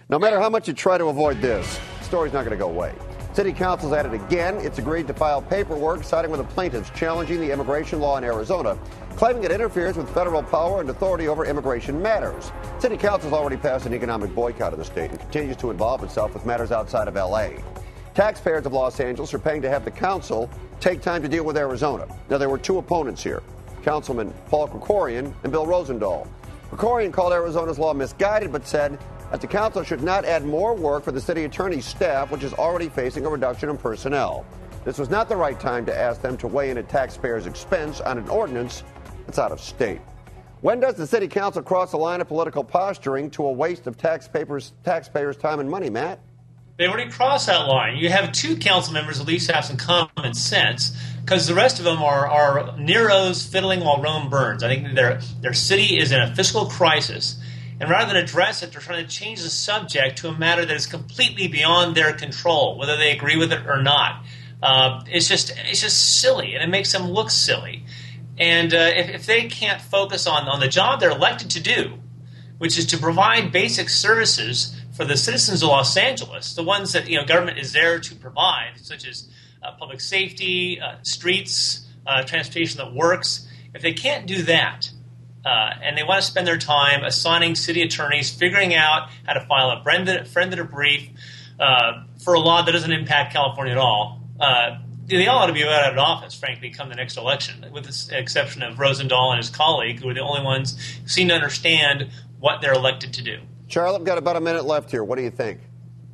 No matter how much you try to avoid this, the story's not going to go away. City Council's at it again. It's agreed to file paperwork siding with the plaintiffs challenging the immigration law in Arizona, claiming it interferes with federal power and authority over immigration matters. City Council's already passed an economic boycott of the state and continues to involve itself with matters outside of L.A. Taxpayers of Los Angeles are paying to have the council take time to deal with Arizona. Now, there were two opponents here, Councilman Paul Krikorian and Bill Rosendahl. Krikorian called Arizona's law misguided, but said that the council should not add more work for the city attorney's staff, which is already facing a reduction in personnel. This was not the right time to ask them to weigh in at taxpayers' expense on an ordinance that's out of state. When does the city council cross the line of political posturing to a waste of taxpayers' time and money, Matt? They already crossed that line. You have two council members at least have some common sense, because the rest of them are Nero's fiddling while Rome burns. I think their city is in a fiscal crisis. And rather than address it, they're trying to change the subject to a matter that is completely beyond their control, whether they agree with it or not. It's just silly, and it makes them look silly. And if they can't focus on the job they're elected to do, which is to provide basic services for the citizens of Los Angeles, the ones that government is there to provide, such as public safety, streets, transportation that works. If they can't do that, and they want to spend their time assigning city attorneys, figuring out how to file a friend brief for a law that doesn't impact California at all, they all ought to be out of office, frankly, come the next election, with the exception of Rosendahl and his colleague, who are the only ones who seem to understand what they're elected to do. Charlotte, we've got about a minute left here. What do you think?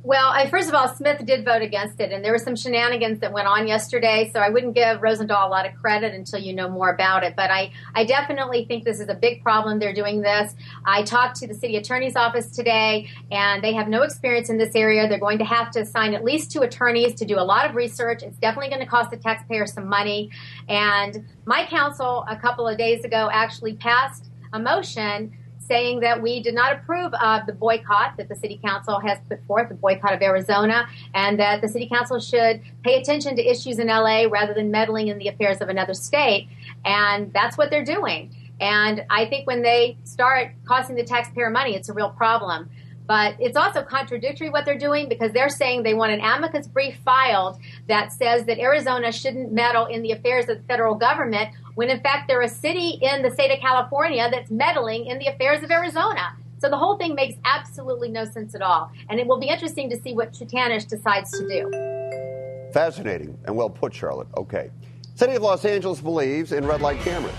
Well, first of all, Smith did vote against it, and there were some shenanigans that went on yesterday, so I wouldn't give Rosendahl a lot of credit until you know more about it. But I definitely think this is a big problem. They're doing this. I talked to the city attorney's office today, and they have no experience in this area. They're going to have to assign at least 2 attorneys to do a lot of research. It's definitely going to cost the taxpayer some money. And my council a couple of days ago actually passed a motion saying that we did not approve of the boycott that the city council has put forth, the boycott of Arizona, and that the city council should pay attention to issues in L.A. rather than meddling in the affairs of another state. And that's what they're doing. And I think when they start costing the taxpayer money, it's a real problem. But it's also contradictory what they're doing, because they're saying they want an amicus brief filed that says that Arizona shouldn't meddle in the affairs of the federal government, when in fact they're a city in the state of California that's meddling in the affairs of Arizona. So the whole thing makes absolutely no sense at all. And it will be interesting to see what Chutanish decides to do. Fascinating and well put, Charlotte. Okay. City of Los Angeles believes in red light cameras.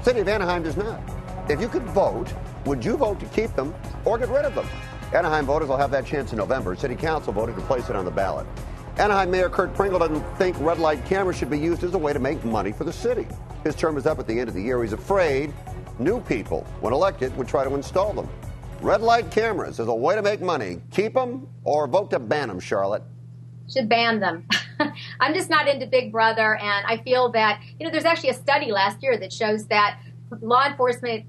City of Anaheim does not. If you could vote, would you vote to keep them or get rid of them? Anaheim voters will have that chance in November. City Council voted to place it on the ballot. Anaheim Mayor Kurt Pringle doesn't think red light cameras should be used as a way to make money for the city. His term is up at the end of the year. He's afraid new people, when elected, would try to install them. Red light cameras as a way to make money. Keep them or vote to ban them, Charlotte? Should ban them. I'm just not into Big Brother, and I feel that, there's actually a study last year that shows that law enforcement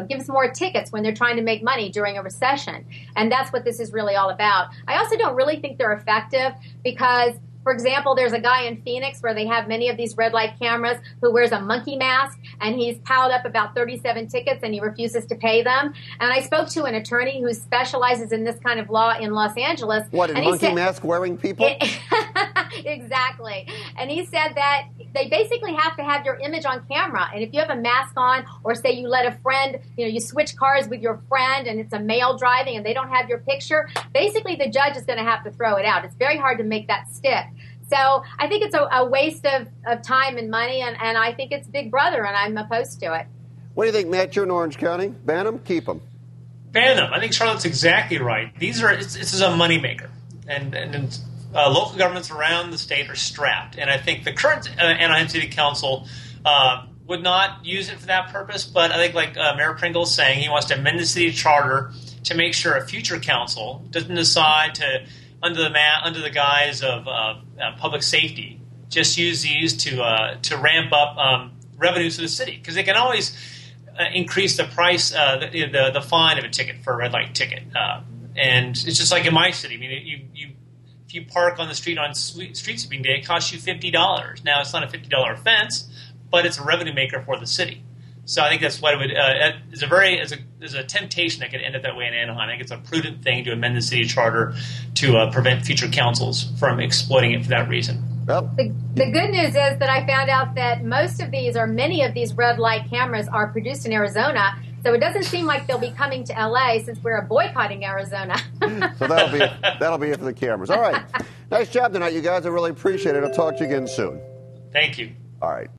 gives more tickets when they're trying to make money during a recession. And that's what this is really all about. I also don't really think they're effective because, for example, there's a guy in Phoenix where they have many of these red light cameras who wears a monkey mask, and he's piled up about 37 tickets and he refuses to pay them. And I spoke to an attorney who specializes in this kind of law in Los Angeles. What, in monkey mask wearing people? Exactly. And he said that they basically have to have your image on camera. And if you have a mask on, or say you let a friend, you switch cars with your friend and it's a male driving and they don't have your picture, basically the judge is going to have to throw it out. It's very hard to make that stick. So I think it's a waste of time and money, and I think it's Big Brother, and I'm opposed to it. What do you think, Matt? You're in Orange County. Ban them, keep them. Ban them. I think Charlotte's exactly right. This is a moneymaker. And local governments around the state are strapped. And I think the current Anaheim City Council would not use it for that purpose. But I think, like Mayor Pringle is saying, he wants to amend the city charter to make sure a future council doesn't decide to, under the guise of public safety, just use these to ramp up revenues to the city. Because they can always increase the price, the fine of a ticket for a red light ticket. And it's just like in my city. I mean, if you park on the street on street sweeping day, it costs you $50. Now, it's not a $50 offense, but it's a revenue maker for the city. So I think that's what it would. There's a temptation that could end up that way in Anaheim. I think it's a prudent thing to amend the city charter to prevent future councils from exploiting it for that reason. Well, the good news is that I found out that many of these red light cameras are produced in Arizona. So it doesn't seem like they'll be coming to LA since we're boycotting Arizona. So that'll be it for the cameras. All right. Nice job tonight, you guys. I really appreciate it. I'll talk to you again soon. Thank you. All right.